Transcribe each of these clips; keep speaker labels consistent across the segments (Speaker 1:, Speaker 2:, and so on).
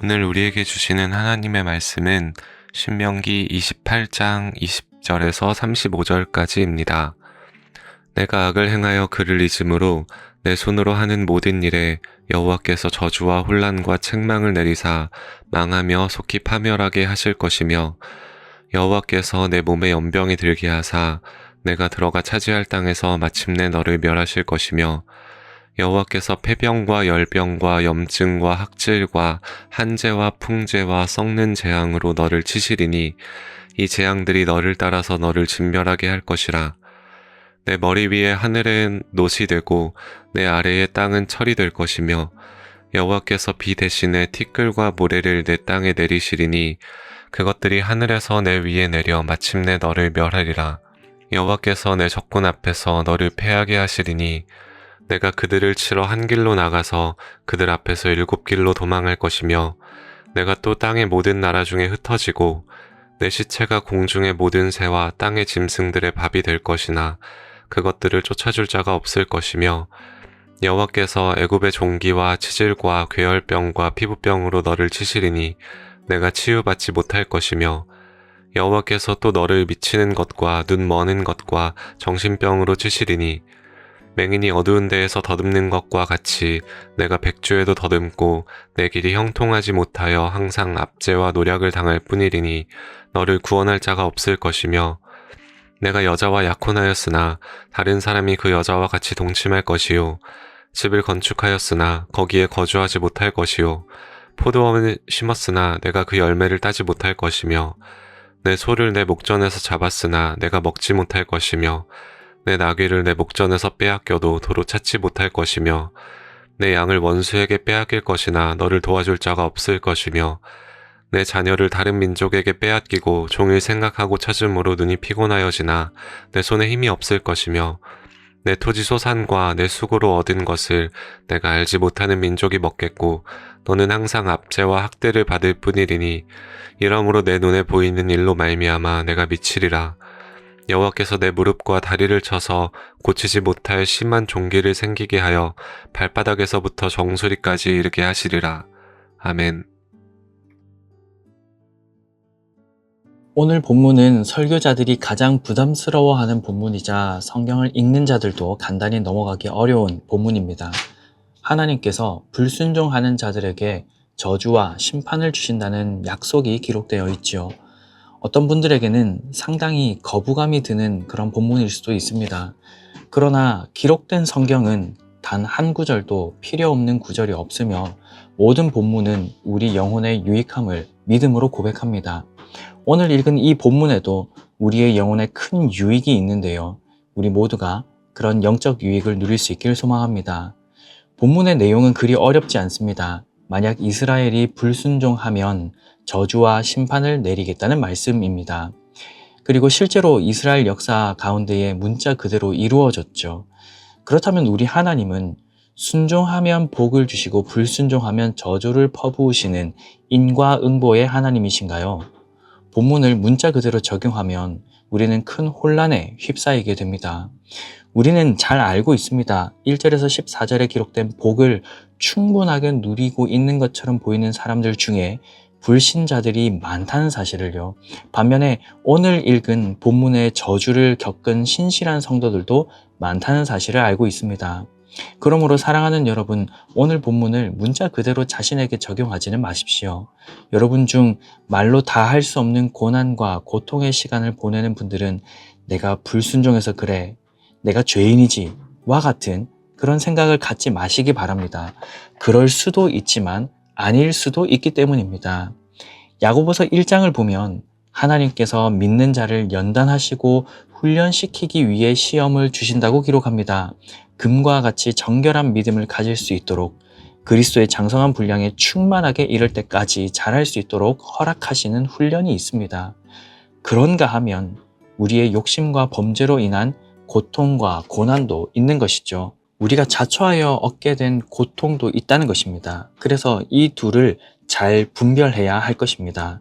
Speaker 1: 오늘 우리에게 주시는 하나님의 말씀은 신명기 28장 20절에서 35절까지입니다. 내가 악을 행하여 그를 잊음으로 내 손으로 하는 모든 일에 여호와께서 저주와 혼란과 책망을 내리사 망하며 속히 파멸하게 하실 것이며 여호와께서 내 몸에 연병이 들게 하사 내가 들어가 차지할 땅에서 마침내 너를 멸하실 것이며 여호와께서 폐병과 열병과 염증과 학질과 한재와 풍재와 썩는 재앙으로 너를 치시리니 이 재앙들이 너를 따라서 너를 진멸하게 할 것이라. 내 머리 위에 하늘은 놋이 되고 내 아래의 땅은 철이 될 것이며 여호와께서 비 대신에 티끌과 모래를 내 땅에 내리시리니 그것들이 하늘에서 내 위에 내려 마침내 너를 멸하리라. 여호와께서 내 적군 앞에서 너를 패하게 하시리니 내가 그들을 치러 한 길로 나가서 그들 앞에서 7길로 도망할 것이며 내가 또 땅의 모든 나라 중에 흩어지고 내 시체가 공중의 모든 새와 땅의 짐승들의 밥이 될 것이나 그것들을 쫓아줄 자가 없을 것이며 여호와께서 애굽의 종기와 치질과 괴혈병과 피부병으로 너를 치시리니 내가 치유받지 못할 것이며 여호와께서 또 너를 미치는 것과 눈 머는 것과 정신병으로 치시리니 맹인이 어두운 데에서 더듬는 것과 같이 내가 백주에도 더듬고 내 길이 형통하지 못하여 항상 압제와 노략을 당할 뿐이리니 너를 구원할 자가 없을 것이며 내가 여자와 약혼하였으나 다른 사람이 그 여자와 같이 동침할 것이요 집을 건축하였으나 거기에 거주하지 못할 것이요 포도원을 심었으나 내가 그 열매를 따지 못할 것이며 내 소를 내 목전에서 잡았으나 내가 먹지 못할 것이며 내 나귀를 내 목전에서 빼앗겨도 도로 찾지 못할 것이며 내 양을 원수에게 빼앗길 것이나 너를 도와줄 자가 없을 것이며 내 자녀를 다른 민족에게 빼앗기고 종일 생각하고 찾음으로 눈이 피곤하여지나 내 손에 힘이 없을 것이며 내 토지 소산과 내 수고로 얻은 것을 내가 알지 못하는 민족이 먹겠고 너는 항상 압제와 학대를 받을 뿐이리니 이러므로 내 눈에 보이는 일로 말미암아 내가 미치리라. 여호와께서 내 무릎과 다리를 쳐서 고치지 못할 심한 종기를 생기게 하여 발바닥에서부터 정수리까지 이르게 하시리라. 아멘.
Speaker 2: 오늘 본문은 설교자들이 가장 부담스러워하는 본문이자 성경을 읽는 자들도 간단히 넘어가기 어려운 본문입니다. 하나님께서 불순종하는 자들에게 저주와 심판을 주신다는 약속이 기록되어 있지요. 어떤 분들에게는 상당히 거부감이 드는 그런 본문일 수도 있습니다. 그러나 기록된 성경은 단 한 구절도 필요 없는 구절이 없으며 모든 본문은 우리 영혼의 유익함을 믿음으로 고백합니다. 오늘 읽은 이 본문에도 우리의 영혼에 큰 유익이 있는데요. 우리 모두가 그런 영적 유익을 누릴 수 있기를 소망합니다. 본문의 내용은 그리 어렵지 않습니다. 만약 이스라엘이 불순종하면 저주와 심판을 내리겠다는 말씀입니다. 그리고 실제로 이스라엘 역사 가운데에 문자 그대로 이루어졌죠. 그렇다면 우리 하나님은 순종하면 복을 주시고 불순종하면 저주를 퍼부으시는 인과응보의 하나님이신가요? 본문을 문자 그대로 적용하면 우리는 큰 혼란에 휩싸이게 됩니다. 우리는 잘 알고 있습니다. 1절에서 14절에 기록된 복을 충분하게 누리고 있는 것처럼 보이는 사람들 중에 불신자들이 많다는 사실을요. 반면에 오늘 읽은 본문의 저주를 겪은 신실한 성도들도 많다는 사실을 알고 있습니다. 그러므로 사랑하는 여러분, 오늘 본문을 문자 그대로 자신에게 적용하지는 마십시오. 여러분 중 말로 다 할 수 없는 고난과 고통의 시간을 보내는 분들은 내가 불순종해서 그래, 내가 죄인이지 와 같은 그런 생각을 갖지 마시기 바랍니다. 그럴 수도 있지만 아닐 수도 있기 때문입니다. 야고보서 1장을 보면 하나님께서 믿는 자를 연단하시고 훈련시키기 위해 시험을 주신다고 기록합니다. 금과 같이 정결한 믿음을 가질 수 있도록 그리스도의 장성한 분량에 충만하게 이를 때까지 잘할 수 있도록 허락하시는 훈련이 있습니다. 그런가 하면 우리의 욕심과 범죄로 인한 고통과 고난도 있는 것이죠. 우리가 자초하여 얻게 된 고통도 있다는 것입니다. 그래서 이 둘을 잘 분별해야 할 것입니다.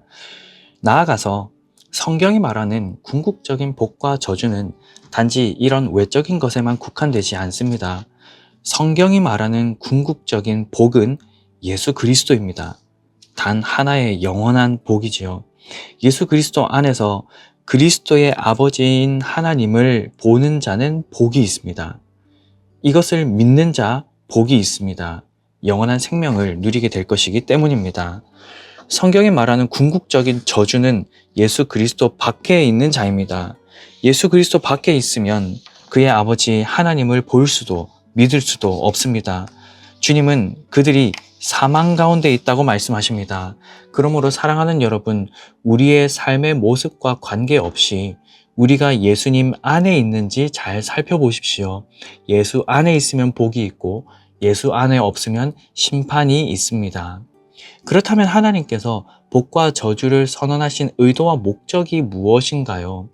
Speaker 2: 나아가서 성경이 말하는 궁극적인 복과 저주는 단지 이런 외적인 것에만 국한되지 않습니다. 성경이 말하는 궁극적인 복은 예수 그리스도입니다. 단 하나의 영원한 복이지요. 예수 그리스도 안에서 그리스도의 아버지인 하나님을 보는 자는 복이 있습니다. 이것을 믿는 자 복이 있습니다. 영원한 생명을 누리게 될 것이기 때문입니다. 성경이 말하는 궁극적인 저주는 예수 그리스도 밖에 있는 자입니다. 예수 그리스도 밖에 있으면 그의 아버지 하나님을 볼 수도 믿을 수도 없습니다. 주님은 그들이 사망 가운데 있다고 말씀하십니다. 그러므로 사랑하는 여러분, 우리의 삶의 모습과 관계없이 우리가 예수님 안에 있는지 잘 살펴보십시오. 예수 안에 있으면 복이 있고 예수 안에 없으면 심판이 있습니다. 그렇다면 하나님께서 복과 저주를 선언하신 의도와 목적이 무엇인가요?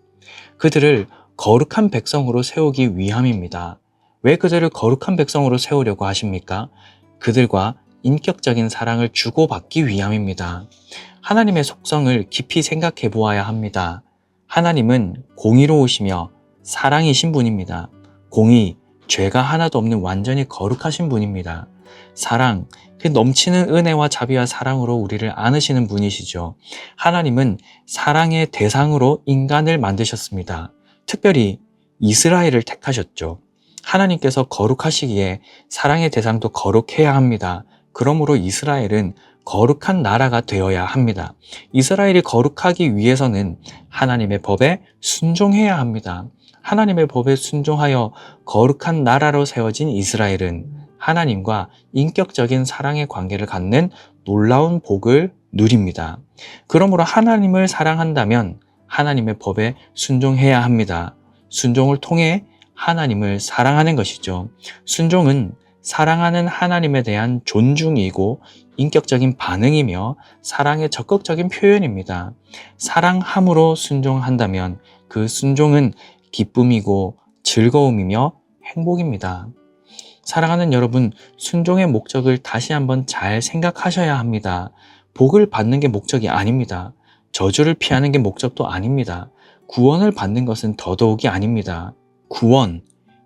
Speaker 2: 그들을 거룩한 백성으로 세우기 위함입니다. 왜 그들을 거룩한 백성으로 세우려고 하십니까? 그들과 인격적인 사랑을 주고받기 위함입니다. 하나님의 속성을 깊이 생각해 보아야 합니다. 하나님은 공의로우시며 사랑이신 분입니다. 공의, 죄가 하나도 없는 완전히 거룩하신 분입니다. 사랑, 그 넘치는 은혜와 자비와 사랑으로 우리를 안으시는 분이시죠. 하나님은 사랑의 대상으로 인간을 만드셨습니다. 특별히 이스라엘을 택하셨죠. 하나님께서 거룩하시기에 사랑의 대상도 거룩해야 합니다. 그러므로 이스라엘은 거룩한 나라가 되어야 합니다. 이스라엘이 거룩하기 위해서는 하나님의 법에 순종해야 합니다. 하나님의 법에 순종하여 거룩한 나라로 세워진 이스라엘은 하나님과 인격적인 사랑의 관계를 갖는 놀라운 복을 누립니다. 그러므로 하나님을 사랑한다면 하나님의 법에 순종해야 합니다. 순종을 통해 하나님을 사랑하는 것이죠. 순종은 사랑하는 하나님에 대한 존중이고 인격적인 반응이며 사랑의 적극적인 표현입니다. 사랑함으로 순종한다면 그 순종은 기쁨이고 즐거움이며 행복입니다. 사랑하는 여러분, 순종의 목적을 다시 한번 잘 생각하셔야 합니다. 복을 받는 게 목적이 아닙니다. 저주를 피하는 게 목적도 아닙니다. 구원을 받는 것은 더더욱이 아닙니다. 구원,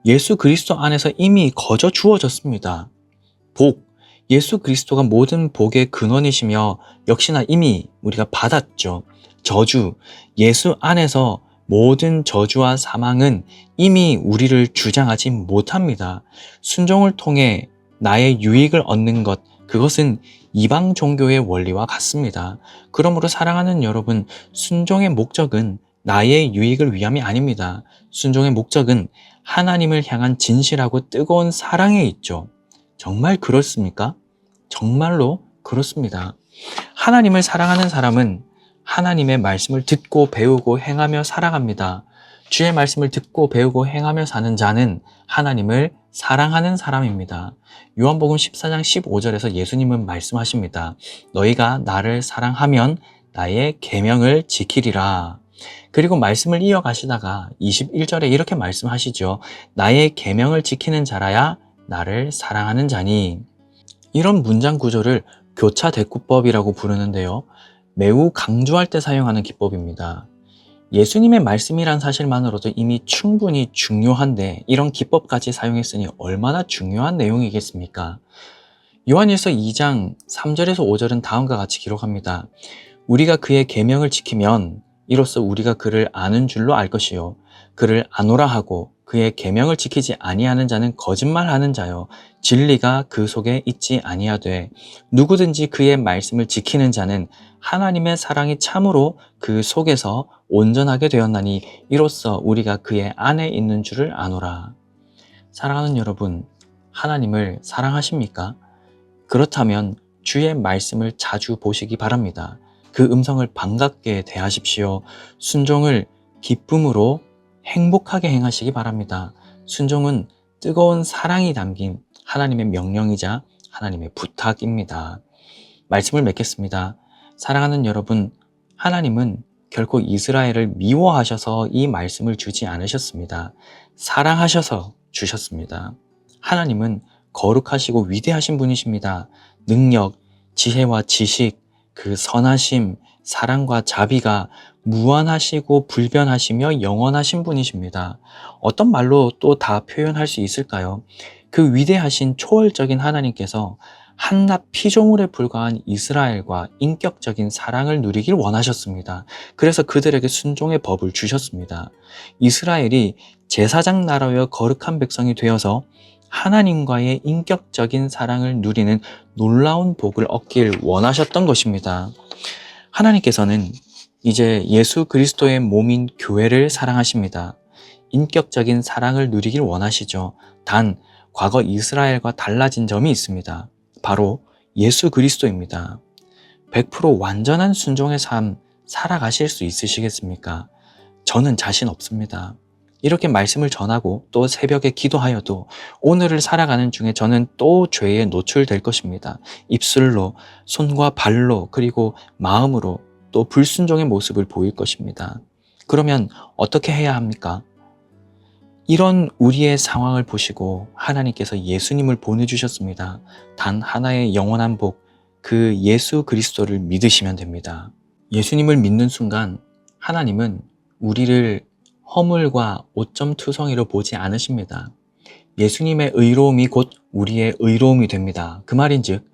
Speaker 2: 예수 그리스도 안에서 이미 거저 주어졌습니다. 복, 예수 그리스도가 모든 복의 근원이시며 역시나 이미 우리가 받았죠. 저주, 예수 안에서 모든 저주와 사망은 이미 우리를 주장하지 못합니다. 순종을 통해 나의 유익을 얻는 것, 그것은 이방 종교의 원리와 같습니다. 그러므로 사랑하는 여러분, 순종의 목적은 나의 유익을 위함이 아닙니다. 순종의 목적은 하나님을 향한 진실하고 뜨거운 사랑에 있죠. 정말 그렇습니까? 정말로 그렇습니다. 하나님을 사랑하는 사람은 하나님의 말씀을 듣고 배우고 행하며 살아갑니다. 주의 말씀을 듣고 배우고 행하며 사는 자는 하나님을 사랑하는 사람입니다. 요한복음 14장 15절에서 예수님은 말씀하십니다. 너희가 나를 사랑하면 나의 계명을 지키리라. 그리고 말씀을 이어가시다가 21절에 이렇게 말씀하시죠. 나의 계명을 지키는 자라야 나를 사랑하는 자니. 이런 문장 구조를 교차 대꾸법이라고 부르는데요. 매우 강조할 때 사용하는 기법입니다. 예수님의 말씀이란 사실만으로도 이미 충분히 중요한데 이런 기법까지 사용했으니 얼마나 중요한 내용이겠습니까? 요한일서 2장 3절에서 5절은 다음과 같이 기록합니다. 우리가 그의 계명을 지키면 이로써 우리가 그를 아는 줄로 알 것이요 그를 아노라 하고 그의 계명을 지키지 아니하는 자는 거짓말하는 자요 진리가 그 속에 있지 아니하되 누구든지 그의 말씀을 지키는 자는 하나님의 사랑이 참으로 그 속에서 온전하게 되었나니 이로써 우리가 그의 안에 있는 줄을 아노라. 사랑하는 여러분, 하나님을 사랑하십니까? 그렇다면 주의 말씀을 자주 보시기 바랍니다. 그 음성을 반갑게 대하십시오. 순종을 기쁨으로 행복하게 행하시기 바랍니다. 순종은 뜨거운 사랑이 담긴 하나님의 명령이자 하나님의 부탁입니다. 말씀을 맺겠습니다. 사랑하는 여러분, 하나님은 결코 이스라엘을 미워하셔서 이 말씀을 주지 않으셨습니다. 사랑하셔서 주셨습니다. 하나님은 거룩하시고 위대하신 분이십니다. 능력, 지혜와 지식, 그 선하심, 사랑과 자비가 무한하시고 불변하시며 영원하신 분이십니다. 어떤 말로 또 다 표현할 수 있을까요? 그 위대하신 초월적인 하나님께서 한낱 피조물에 불과한 이스라엘과 인격적인 사랑을 누리길 원하셨습니다. 그래서 그들에게 순종의 법을 주셨습니다. 이스라엘이 제사장 나라여 거룩한 백성이 되어서 하나님과의 인격적인 사랑을 누리는 놀라운 복을 얻길 원하셨던 것입니다. 하나님께서는 이제 예수 그리스도의 몸인 교회를 사랑하십니다. 인격적인 사랑을 누리길 원하시죠. 단, 과거 이스라엘과 달라진 점이 있습니다. 바로 예수 그리스도입니다. 100% 완전한 순종의 삶 살아가실 수 있으시겠습니까? 저는 자신 없습니다. 이렇게 말씀을 전하고 또 새벽에 기도하여도 오늘을 살아가는 중에 저는 또 죄에 노출될 것입니다. 입술로, 손과 발로, 그리고 마음으로 또 불순종의 모습을 보일 것입니다. 그러면 어떻게 해야 합니까? 이런 우리의 상황을 보시고 하나님께서 예수님을 보내주셨습니다. 단 하나의 영원한 복, 그 예수 그리스도를 믿으시면 됩니다. 예수님을 믿는 순간 하나님은 우리를 허물과 오점투성이로 보지 않으십니다. 예수님의 의로움이 곧 우리의 의로움이 됩니다. 그 말인즉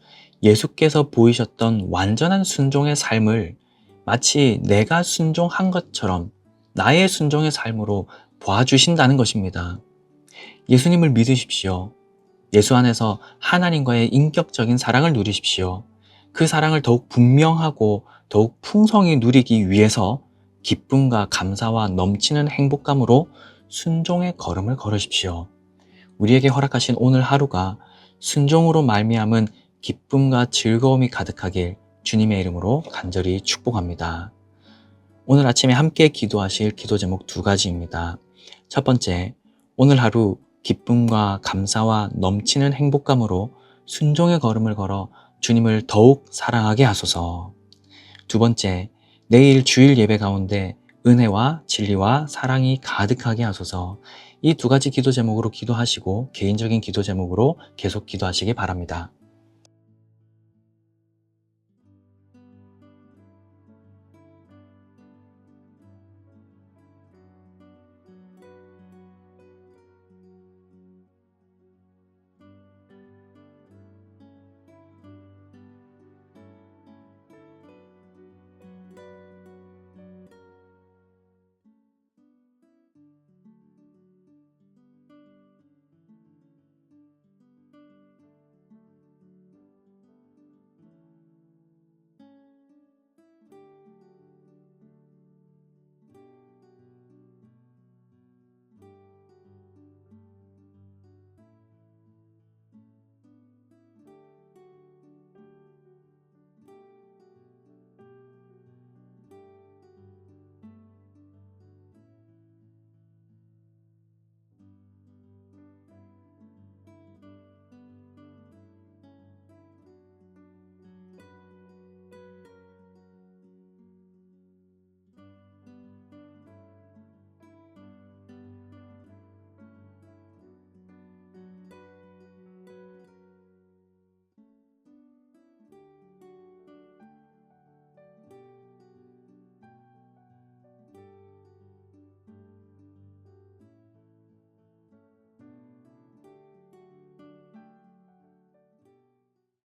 Speaker 2: 예수께서 보이셨던 완전한 순종의 삶을 마치 내가 순종한 것처럼 나의 순종의 삶으로 봐주신다는 것입니다. 예수님을 믿으십시오. 예수 안에서 하나님과의 인격적인 사랑을 누리십시오. 그 사랑을 더욱 분명하고 더욱 풍성히 누리기 위해서 기쁨과 감사와 넘치는 행복감으로 순종의 걸음을 걸으십시오. 우리에게 허락하신 오늘 하루가 순종으로 말미암은 기쁨과 즐거움이 가득하길 주님의 이름으로 간절히 축복합니다. 오늘 아침에 함께 기도하실 기도 제목 2가지입니다. 첫 번째, 오늘 하루 기쁨과 감사와 넘치는 행복감으로 순종의 걸음을 걸어 주님을 더욱 사랑하게 하소서. 두 번째, 내일 주일 예배 가운데 은혜와 진리와 사랑이 가득하게 하소서. 이 2가지 기도 제목으로 기도하시고 개인적인 기도 제목으로 계속 기도하시기 바랍니다.